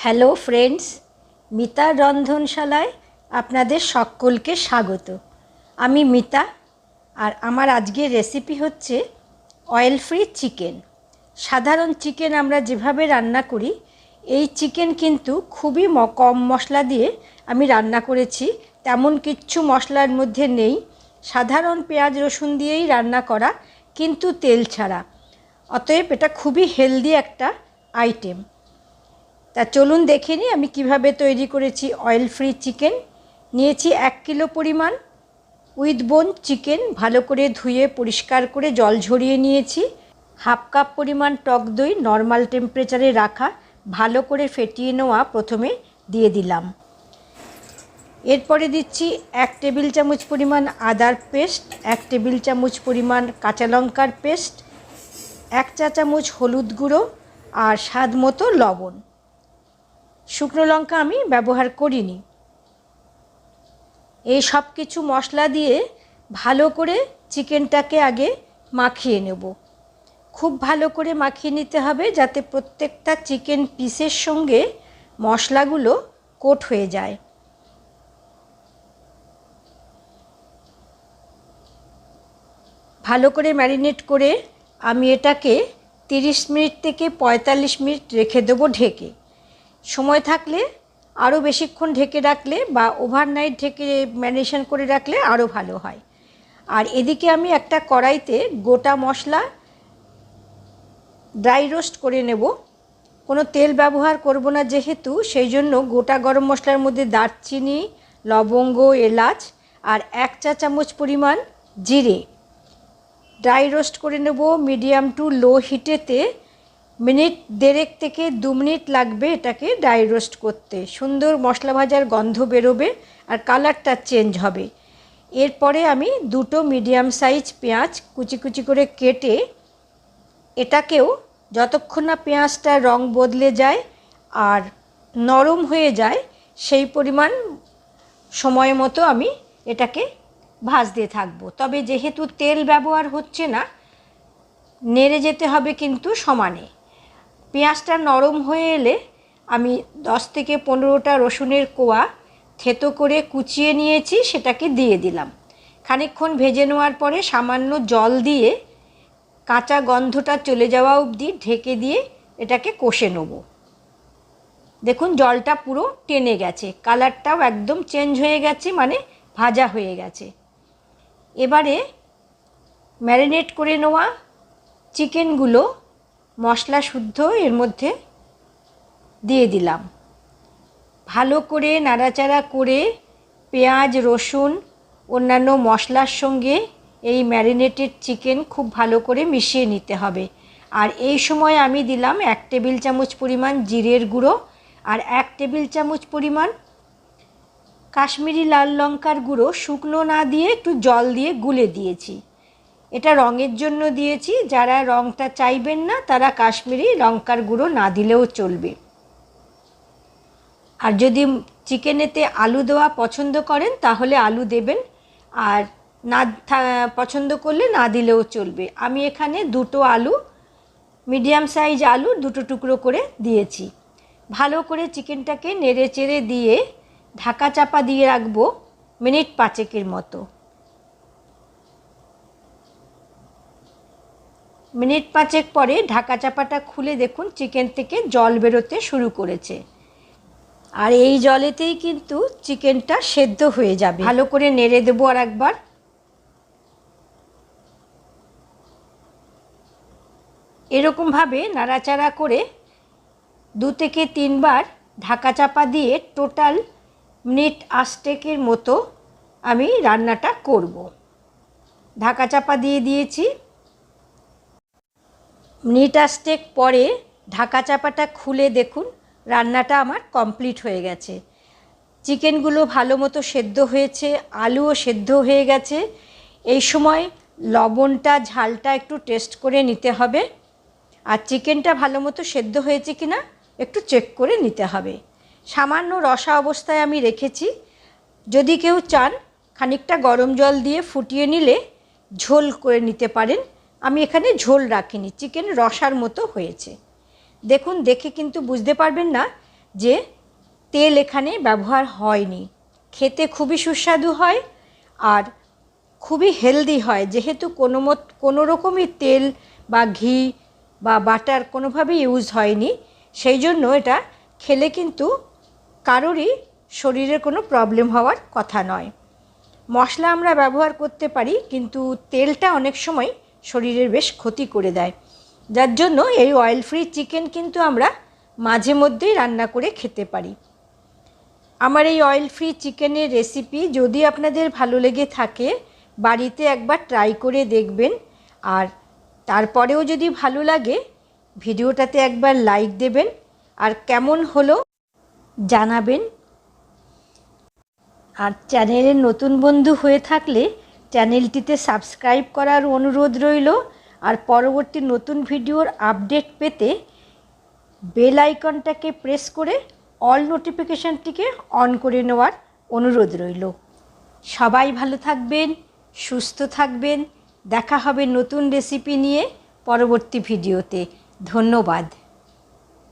Hello friends, মিতার রন্ধনশালায় আপনাদের সকলকে স্বাগত। আমি মিতা, আর আমার আজকের রেসিপি হচ্ছে অয়েল ফ্রি চিকেন। সাধারণ চিকেন আমরা যেভাবে রান্না করি, এই চিকেন কিন্তু খুবই কম মশলা দিয়ে আমি রান্না করেছি। তেমন কিচ্ছু মশলার মধ্যে নেই, সাধারণ পেঁয়াজ রসুন দিয়েই রান্না করা, কিন্তু তেল ছাড়া। অতএব এটা খুবই হেলদি একটা আইটেম। তা চলুন দেখে নিই আমি কিভাবে তৈরি করেছি অয়েল ফ্রি চিকেন। নিয়েছি 1 কিলো পরিমাণ উইথ বোন চিকেন, ভালো করে ধুয়ে পরিষ্কার করে জল ঝরিয়ে নিয়েছি। 1/2 কাপ পরিমাণ টক দই নর্মাল টেম্পারেচারে রাখা, ভালো করে ফেটিয়ে নেওয়া প্রথমে দিয়ে দিলাম। এরপরে দিচ্ছি 1 টেবিল চামচ পরিমাণ আদার পেস্ট, 1 টেবিল চামচ পরিমাণ কাঁচা লঙ্কার পেস্ট, 1 চা চামচ হলুদ গুঁড়ো আর স্বাদ মতো লবণ। শুকনো লঙ্কা আমি ব্যবহার করিনি। এই সব কিছু মশলা দিয়ে ভালো করে চিকেনটাকে আগে মাখিয়ে নেব। খুব ভালো করে মাখিয়ে নিতে হবে যাতে প্রত্যেকটা চিকেন পিসের সঙ্গে মশলাগুলো কোট হয়ে যায়। ভালো করে ম্যারিনেট করে আমি এটাকে 30 মিনিট থেকে 45 মিনিট রেখে দেবো ঢেকে। সময় থাকলে আরও বেশিক্ষণ ঢেকে রাখলে বা ওভারনাইট ঢেকে ম্যারিনেশন করে রাখলে আরও ভালো হয়। আর এদিকে আমি একটা কড়াইতে গোটা মশলা ড্রাই রোস্ট করে নেব। কোনো তেল ব্যবহার করব না যেহেতু, সেই জন্য গোটা গরম মশলার মধ্যে দারচিনি, লবঙ্গ, এলাচ আর 1 চা চামচ পরিমাণ জিরে ড্রাই রোস্ট করে নেব মিডিয়াম টু লো হিটেতে। মিনিট 1.5 থেকে 2 মিনিট লাগবে এটাকে ড্রাই রোস্ট করতে। সুন্দর মশলা ভাজার গন্ধ বেরোবে আর কালারটা চেঞ্জ হবে। এরপরে আমি 2টো মিডিয়াম সাইজ পেঁয়াজ কুচি কুচি করে কেটে এটাকেও যতক্ষণ না পেঁয়াজটা রং বদলে যায় আর নরম হয়ে যায় সেই পরিমাণ সময় মতো আমি এটাকে ভাজতে থাকবো। তবে যেহেতু তেল ব্যবহার হচ্ছে না, নেড়ে যেতে হবে কিন্তু সমানে। পেঁয়াজটা নরম হয়ে এলে আমি 10 থেকে 15টা রসুনের কোয়া থেতো করে কুচিয়ে নিয়েছি, সেটাকে দিয়ে দিলাম। খানিকক্ষণ ভেজে নেওয়ার পরে সামান্য জল দিয়ে কাঁচা গন্ধটা চলে যাওয়া অবধি ঢেকে দিয়ে এটাকে কষে নেব। দেখুন জলটা পুরো টেনে গেছে, কালারটাও একদম চেঞ্জ হয়ে গেছে, মানে ভাজা হয়ে গেছে। এবারে ম্যারিনেট করে নেওয়া চিকেনগুলো মশলা শুদ্ধ এর মধ্যে দিয়ে দিলাম। ভালো করে নাড়াচাড়া করে পেঁয়াজ রসুন অন্যান্য মশলার সঙ্গে এই ম্যারিনেটেড চিকেন খুব ভালো করে মিশিয়ে নিতে হবে। আর এই সময় আমি দিলাম 1 টেবিল চামচ পরিমাণ জিরের গুঁড়ো আর 1 টেবিল চামচ পরিমাণ কাশ্মীরি লাল লঙ্কার গুঁড়ো, শুকনো না দিয়ে একটু জল দিয়ে গুলে দিয়েছি। এটা রঙের জন্য দিয়েছি, যারা রঙটা চাইবেন না তারা কাশ্মীরি লঙ্কার গুঁড়ো না দিলেও চলবে। আর যদি চিকেনেতে আলু দেওয়া পছন্দ করেন তাহলে আলু দেবেন, আর না পছন্দ করলে না দিলেও চলবে। আমি এখানে 2টো আলু, মিডিয়াম সাইজ আলু 2টো টুকরো করে দিয়েছি। ভালো করে চিকেনটাকে নেড়ে চেড়ে দিয়ে ঢাকা চাপা দিয়ে রাখবো মিনিট 5 মতো। মিনিট 5 পরে ঢাকা চাপাটা খুলে দেখুন চিকেন থেকে জল বেরোতে শুরু করেছে। আর এই জলেতেই কিন্তু চিকেনটা সেদ্ধ হয়ে যাবে। ভালো করে নেড়ে দেবো আর একবার। এরকমভাবে নাড়াচাড়া করে 2 থেকে 3 বার ঢাকা চাপা দিয়ে টোটাল মিনিট 8 মতো আমি রান্নাটা করব। ঢাকা চাপা দিয়ে দিয়েছি। মিনিট 8 পরে ঢাকা চাপাটা খুলে দেখুন রান্নাটা আমার কমপ্লিট হয়ে গেছে। চিকেনগুলো ভালো মতো সেদ্ধ হয়েছে, আলুও সেদ্ধ হয়ে গেছে। এই সময় লবণটা ঝালটা একটু টেস্ট করে নিতে হবে, আর চিকেনটা ভালো মতো সেদ্ধ হয়েছে কিনা একটু চেক করে নিতে হবে। সামান্য রসা অবস্থায় আমি রেখেছি। যদি কেউ চান খানিকটা গরম জল দিয়ে ফুটিয়ে নিলে ঝোল করে নিতে পারেন। আমি এখানে ঝোল রাখিনি, চিকেন রসার মতো হয়েছে। দেখুন, দেখে কিন্তু বুঝতে পারবেন না যে তেল এখানে ব্যবহার হয়নি। খেতে খুবই সুস্বাদু হয় আর খুবই হেলদি হয়, যেহেতু কোনো রকমই তেল বা ঘি বা বাটার কোনোভাবেই ইউজ হয়নি, সেই জন্য এটা খেলে কিন্তু কারোরই শরীরের কোনো প্রবলেম হওয়ার কথা নয়। মশলা আমরা ব্যবহার করতে পারি, কিন্তু তেলটা অনেক সময় শরীরের বেশ ক্ষতি করে দেয়, যার জন্য এই অয়েল ফ্রি চিকেন কিন্তু আমরা মাঝে মধ্যেই রান্না করে খেতে পারি। আমার এই অয়েল ফ্রি চিকেনের রেসিপি যদি আপনাদের ভালো লেগে থাকে, বাড়িতে একবার ট্রাই করে দেখবেন, আর তারপরেও যদি ভালো লাগে ভিডিওটাতে একবার লাইক দেবেন আর কেমন হলো জানাবেন। আর চ্যানেলের নতুন বন্ধু হয়ে থাকলে চ্যানেলটিতে সাবস্ক্রাইব করার অনুরোধ রইল। আর পরবর্তী নতুন ভিডিওর আপডেট পেতে বেল আইকনটাকে প্রেস করে অল নোটিফিকেশানটিকে অন করে নেওয়ার অনুরোধ রইল। সবাই ভালো থাকবেন, সুস্থ থাকবেন। দেখা হবে নতুন রেসিপি নিয়ে পরবর্তী ভিডিওতে। ধন্যবাদ।